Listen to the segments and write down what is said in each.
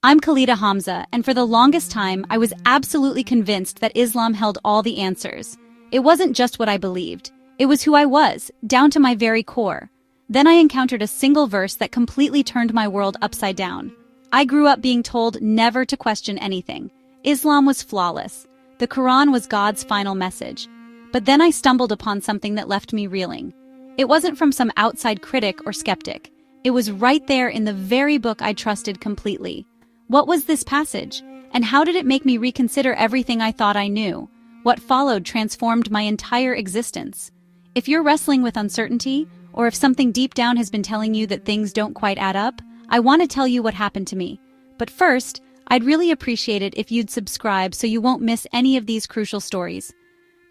I'm Khalida Hamza, and for the longest time, I was absolutely convinced that Islam held all the answers. It wasn't just what I believed. It was who I was, down to my very core. Then I encountered a single verse that completely turned my world upside down. I grew up being told never to question anything. Islam was flawless. The Quran was God's final message. But then I stumbled upon something that left me reeling. It wasn't from some outside critic or skeptic. It was right there in the very book I trusted completely. What was this passage? And how did it make me reconsider everything I thought I knew? What followed transformed my entire existence. If you're wrestling with uncertainty, or if something deep down has been telling you that things don't quite add up, I want to tell you what happened to me. But first, I'd really appreciate it if you'd subscribe so you won't miss any of these crucial stories.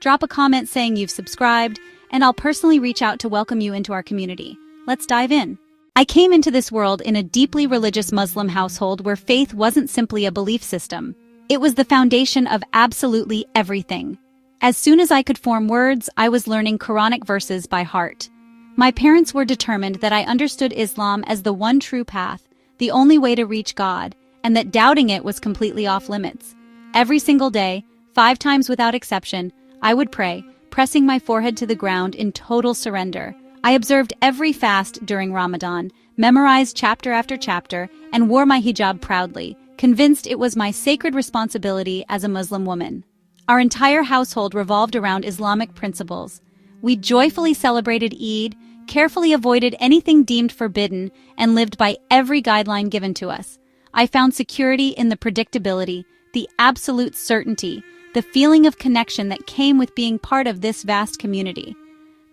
Drop a comment saying you've subscribed, and I'll personally reach out to welcome you into our community. Let's dive in. I came into this world in a deeply religious Muslim household where faith wasn't simply a belief system. It was the foundation of absolutely everything. As soon as I could form words, I was learning Quranic verses by heart. My parents were determined that I understood Islam as the one true path, the only way to reach God, and that doubting it was completely off limits. Every single day, 5 times without exception, I would pray, pressing my forehead to the ground in total surrender. I observed every fast during Ramadan, memorized chapter after chapter, and wore my hijab proudly, convinced it was my sacred responsibility as a Muslim woman. Our entire household revolved around Islamic principles. We joyfully celebrated Eid, carefully avoided anything deemed forbidden, and lived by every guideline given to us. I found security in the predictability, the absolute certainty, the feeling of connection that came with being part of this vast community.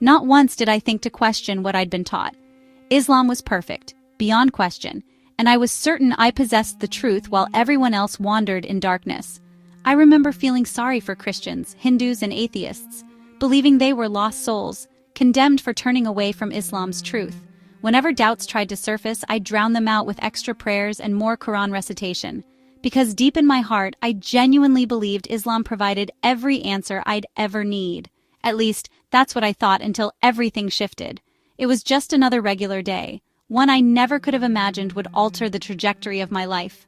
Not once did I think to question what I'd been taught. Islam was perfect, beyond question, and I was certain I possessed the truth while everyone else wandered in darkness. I remember feeling sorry for Christians, Hindus, and atheists, believing they were lost souls, condemned for turning away from Islam's truth. Whenever doubts tried to surface, I drowned them out with extra prayers and more Quran recitation. Because deep in my heart, I genuinely believed Islam provided every answer I'd ever need. At least, that's what I thought until everything shifted. It was just another regular day, one I never could have imagined would alter the trajectory of my life.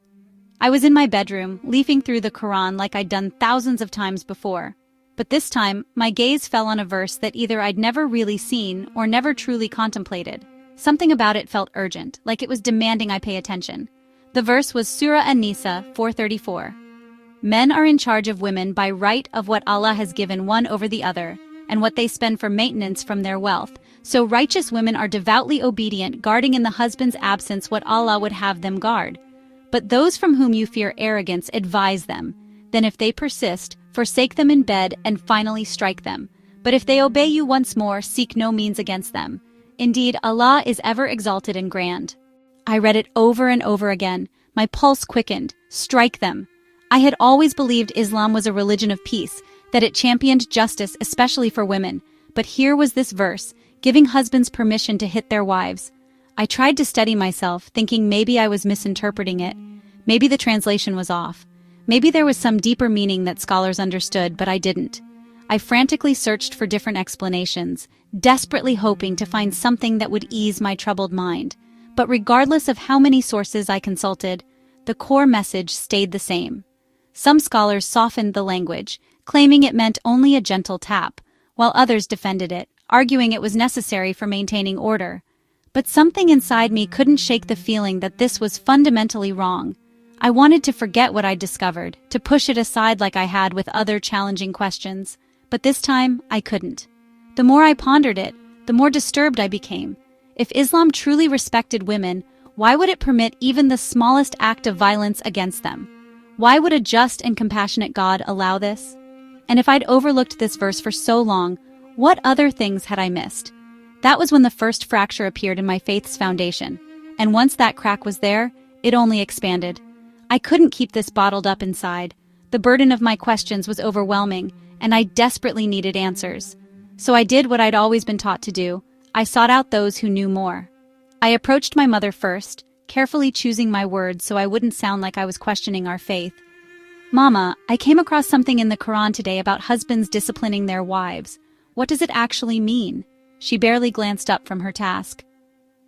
I was in my bedroom, leafing through the Quran like I'd done thousands of times before. But this time, my gaze fell on a verse that either I'd never really seen or never truly contemplated. Something about it felt urgent, like it was demanding I pay attention. The verse was Surah An-Nisa 4:34. Men are in charge of women by right of what Allah has given one over the other, and what they spend for maintenance from their wealth. So righteous women are devoutly obedient, guarding in the husband's absence what Allah would have them guard. But those from whom you fear arrogance, advise them. Then if they persist, forsake them in bed and finally strike them. But if they obey you once more, seek no means against them. Indeed, Allah is ever exalted and grand. I read it over and over again. My pulse quickened. Strike them. I had always believed Islam was a religion of peace, that it championed justice, especially for women. But here was this verse, giving husbands permission to hit their wives. I tried to steady myself, thinking maybe I was misinterpreting it. Maybe the translation was off. Maybe there was some deeper meaning that scholars understood, but I didn't. I frantically searched for different explanations, desperately hoping to find something that would ease my troubled mind. But regardless of how many sources I consulted, the core message stayed the same. Some scholars softened the language, claiming it meant only a gentle tap, while others defended it, arguing it was necessary for maintaining order. But something inside me couldn't shake the feeling that this was fundamentally wrong. I wanted to forget what I'd discovered, to push it aside like I had with other challenging questions. But this time, I couldn't. The more I pondered it, the more disturbed I became. If Islam truly respected women, why would it permit even the smallest act of violence against them? Why would a just and compassionate God allow this? And if I'd overlooked this verse for so long, what other things had I missed? That was when the first fracture appeared in my faith's foundation. And once that crack was there, it only expanded. I couldn't keep this bottled up inside. The burden of my questions was overwhelming, and I desperately needed answers. So I did what I'd always been taught to do. I sought out those who knew more. I approached my mother first, carefully choosing my words so I wouldn't sound like I was questioning our faith. Mama, I came across something in the Quran today about husbands disciplining their wives. What does it actually mean? She barely glanced up from her task.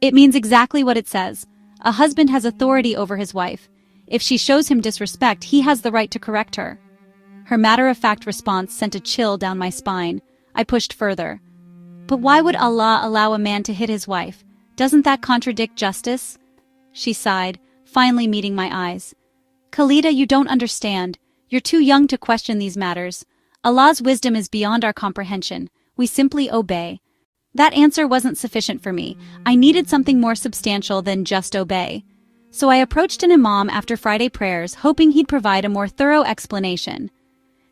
It means exactly what it says. A husband has authority over his wife. If she shows him disrespect, he has the right to correct her. Her matter-of-fact response sent a chill down my spine. I pushed further. But why would Allah allow a man to hit his wife? Doesn't that contradict justice? She sighed, finally meeting my eyes. Khalida, you don't understand. You're too young to question these matters. Allah's wisdom is beyond our comprehension. We simply obey. That answer wasn't sufficient for me. I needed something more substantial than just obey. So I approached an imam after Friday prayers, hoping he'd provide a more thorough explanation.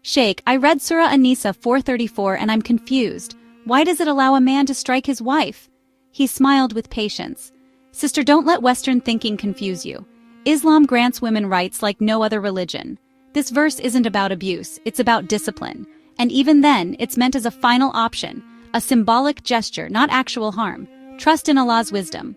Sheikh, I read Surah An-Nisa 434 and I'm confused. Why does it allow a man to strike his wife? He smiled with patience. Sister, don't let Western thinking confuse you. Islam grants women rights like no other religion. This verse isn't about abuse, it's about discipline. And even then, it's meant as a final option, a symbolic gesture, not actual harm. Trust in Allah's wisdom.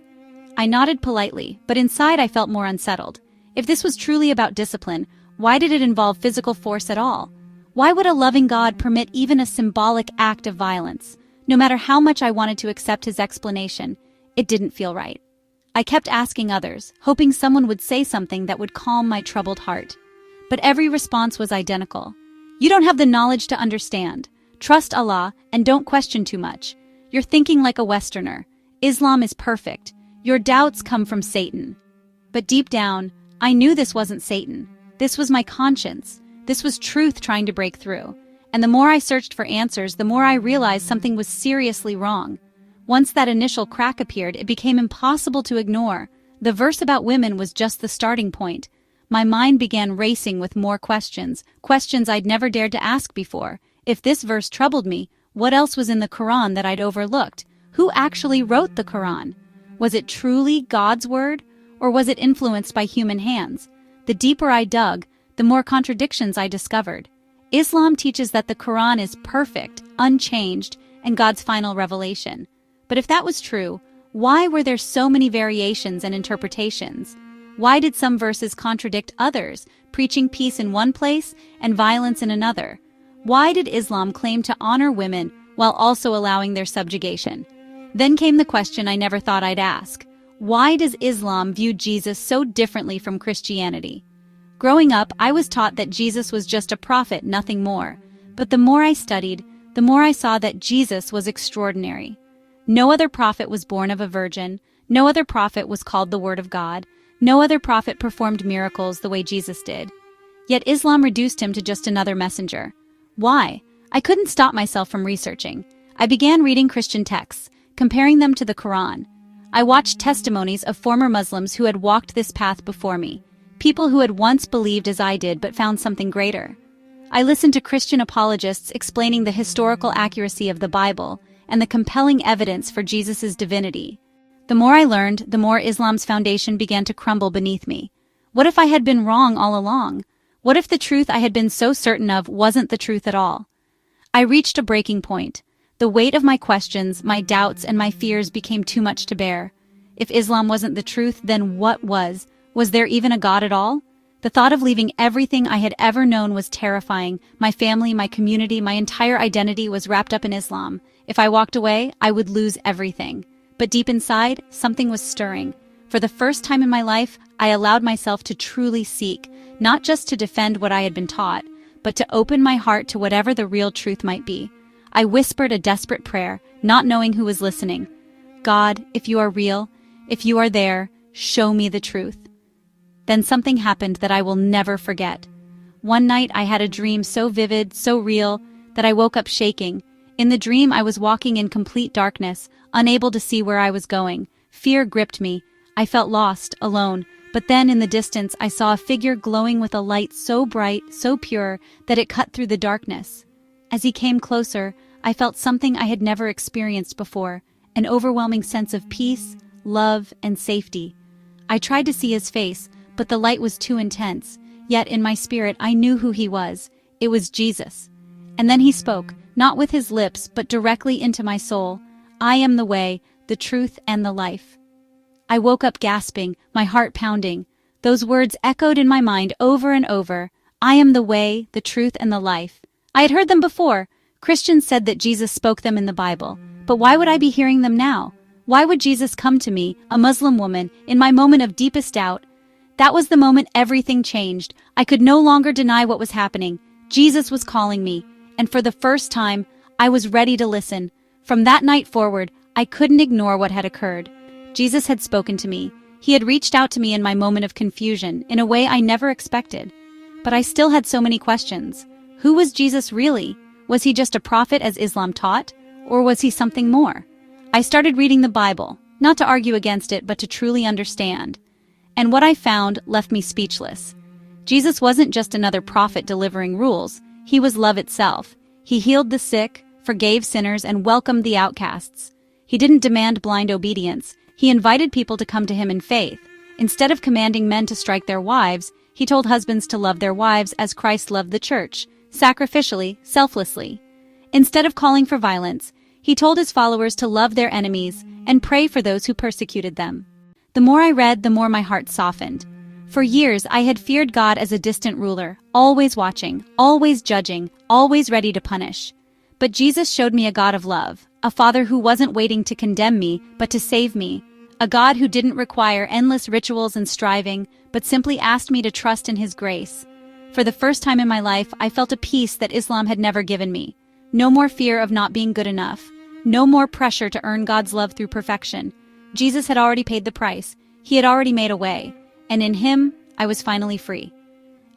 I nodded politely, but inside I felt more unsettled. If this was truly about discipline, why did it involve physical force at all? Why would a loving God permit even a symbolic act of violence? No matter how much I wanted to accept his explanation, it didn't feel right. I kept asking others, hoping someone would say something that would calm my troubled heart. But every response was identical. You don't have the knowledge to understand. Trust Allah and don't question too much. You're thinking like a Westerner. Islam is perfect. Your doubts come from Satan. But deep down, I knew this wasn't Satan. This was my conscience. This was truth trying to break through. And the more I searched for answers, the more I realized something was seriously wrong. Once that initial crack appeared, it became impossible to ignore. The verse about women was just the starting point. My mind began racing with more questions, questions I'd never dared to ask before. If this verse troubled me, what else was in the Quran that I'd overlooked? Who actually wrote the Quran? Was it truly God's word, or was it influenced by human hands? The deeper I dug, the more contradictions I discovered. Islam teaches that the Quran is perfect, unchanged, and God's final revelation. But if that was true, why were there so many variations and interpretations? Why did some verses contradict others, preaching peace in one place and violence in another? Why did Islam claim to honor women while also allowing their subjugation? Then came the question I never thought I'd ask. Why does Islam view Jesus so differently from Christianity? Growing up, I was taught that Jesus was just a prophet, nothing more. But the more I studied, the more I saw that Jesus was extraordinary. No other prophet was born of a virgin. No other prophet was called the Word of God. No other prophet performed miracles the way Jesus did. Yet Islam reduced him to just another messenger. Why? I couldn't stop myself from researching. I began reading Christian texts, comparing them to the Quran. I watched testimonies of former Muslims who had walked this path before me. People who had once believed as I did but found something greater. I listened to Christian apologists explaining the historical accuracy of the Bible and the compelling evidence for Jesus' divinity. The more I learned, the more Islam's foundation began to crumble beneath me. What if I had been wrong all along? What if the truth I had been so certain of wasn't the truth at all? I reached a breaking point. The weight of my questions, my doubts, and my fears became too much to bear. If Islam wasn't the truth, then what was? Was there even a God at all? The thought of leaving everything I had ever known was terrifying. My family, my community, my entire identity was wrapped up in Islam. If I walked away, I would lose everything. But deep inside, something was stirring. For the first time in my life, I allowed myself to truly seek, not just to defend what I had been taught, but to open my heart to whatever the real truth might be. I whispered a desperate prayer, not knowing who was listening. God, if you are real, if you are there, show me the truth. Then something happened that I will never forget. One night I had a dream so vivid, so real, that I woke up shaking. In the dream I was walking in complete darkness, unable to see where I was going. Fear gripped me. I felt lost, alone. But then in the distance I saw a figure glowing with a light so bright, so pure, that it cut through the darkness. As he came closer, I felt something I had never experienced before, an overwhelming sense of peace, love, and safety. I tried to see his face, but the light was too intense. Yet in my spirit I knew who he was. It was Jesus. And then he spoke, not with his lips, but directly into my soul. I am the way, the truth, and the life. I woke up gasping, my heart pounding. Those words echoed in my mind over and over. I am the way, the truth, and the life. I had heard them before. Christians said that Jesus spoke them in the Bible. But why would I be hearing them now? Why would Jesus come to me, a Muslim woman, in my moment of deepest doubt? That was the moment everything changed. I could no longer deny what was happening. Jesus was calling me, and for the first time, I was ready to listen. From that night forward, I couldn't ignore what had occurred. Jesus had spoken to me. He had reached out to me in my moment of confusion, in a way I never expected. But I still had so many questions. Who was Jesus really? Was he just a prophet as Islam taught? Or was he something more? I started reading the Bible, not to argue against it, but to truly understand. And what I found left me speechless. Jesus wasn't just another prophet delivering rules. He was love itself. He healed the sick, forgave sinners, and welcomed the outcasts. He didn't demand blind obedience. He invited people to come to him in faith. Instead of commanding men to strike their wives, he told husbands to love their wives as Christ loved the church, sacrificially, selflessly. Instead of calling for violence, he told his followers to love their enemies and pray for those who persecuted them. The more I read, the more my heart softened. For years, I had feared God as a distant ruler, always watching, always judging, always ready to punish. But Jesus showed me a God of love, a Father who wasn't waiting to condemn me, but to save me, a God who didn't require endless rituals and striving, but simply asked me to trust in his grace. For the first time in my life, I felt a peace that Islam had never given me. No more fear of not being good enough. No more pressure to earn God's love through perfection. Jesus had already paid the price. He had already made a way. And in him, I was finally free.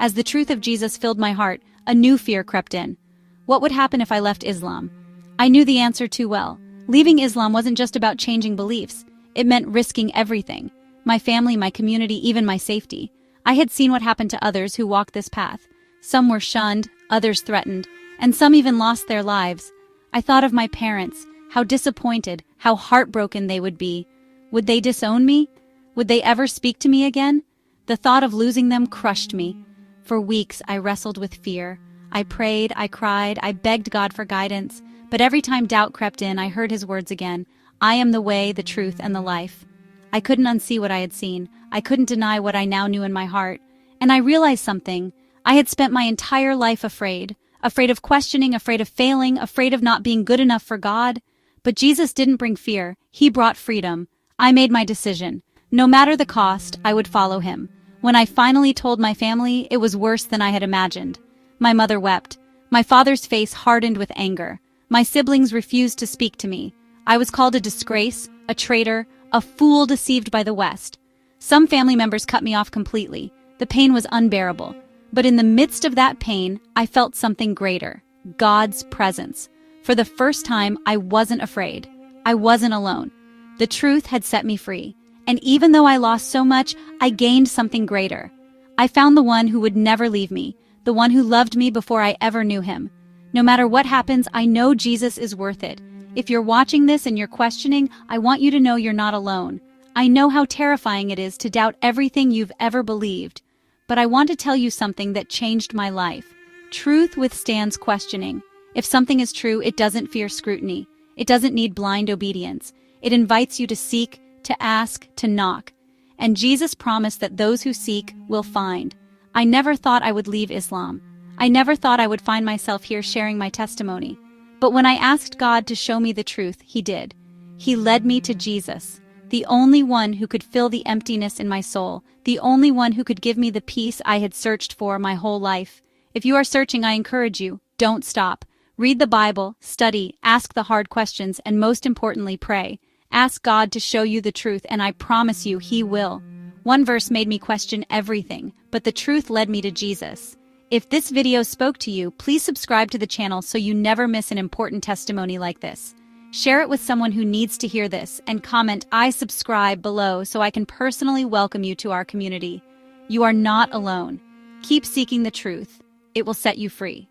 As the truth of Jesus filled my heart, a new fear crept in. What would happen if I left Islam? I knew the answer too well. Leaving Islam wasn't just about changing beliefs. It meant risking everything. My family, my community, even my safety. I had seen what happened to others who walked this path. Some were shunned, others threatened, and some even lost their lives. I thought of my parents, how disappointed, how heartbroken they would be. Would they disown me? Would they ever speak to me again? The thought of losing them crushed me. For weeks, I wrestled with fear. I prayed, I cried, I begged God for guidance. But every time doubt crept in, I heard his words again. I am the way, the truth, and the life. I couldn't unsee what I had seen. I couldn't deny what I now knew in my heart. And I realized something. I had spent my entire life afraid. Afraid of questioning, afraid of failing, afraid of not being good enough for God. But Jesus didn't bring fear. He brought freedom. I made my decision. No matter the cost, I would follow him. When I finally told my family, it was worse than I had imagined. My mother wept. My father's face hardened with anger. My siblings refused to speak to me. I was called a disgrace, a traitor, a fool deceived by the West. Some family members cut me off completely. The pain was unbearable. But in the midst of that pain, I felt something greater. God's presence. For the first time, I wasn't afraid. I wasn't alone. The truth had set me free. And even though I lost so much, I gained something greater. I found the one who would never leave me, the one who loved me before I ever knew him. No matter what happens, I know Jesus is worth it. If you're watching this and you're questioning, I want you to know you're not alone. I know how terrifying it is to doubt everything you've ever believed. But I want to tell you something that changed my life. Truth withstands questioning. If something is true, it doesn't fear scrutiny. It doesn't need blind obedience. It invites you to seek, to ask, to knock. And Jesus promised that those who seek will find. I never thought I would leave Islam. I never thought I would find myself here sharing my testimony. But when I asked God to show me the truth, he did. He led me to Jesus, the only one who could fill the emptiness in my soul, the only one who could give me the peace I had searched for my whole life. If you are searching, I encourage you, don't stop. Read the Bible, study, ask the hard questions, and most importantly, pray. Ask God to show you the truth, and I promise you, he will. One verse made me question everything, but the truth led me to Jesus. If this video spoke to you, please subscribe to the channel so you never miss an important testimony like this. Share it with someone who needs to hear this, and comment "I subscribe" below so I can personally welcome you to our community. You are not alone. Keep seeking the truth. It will set you free.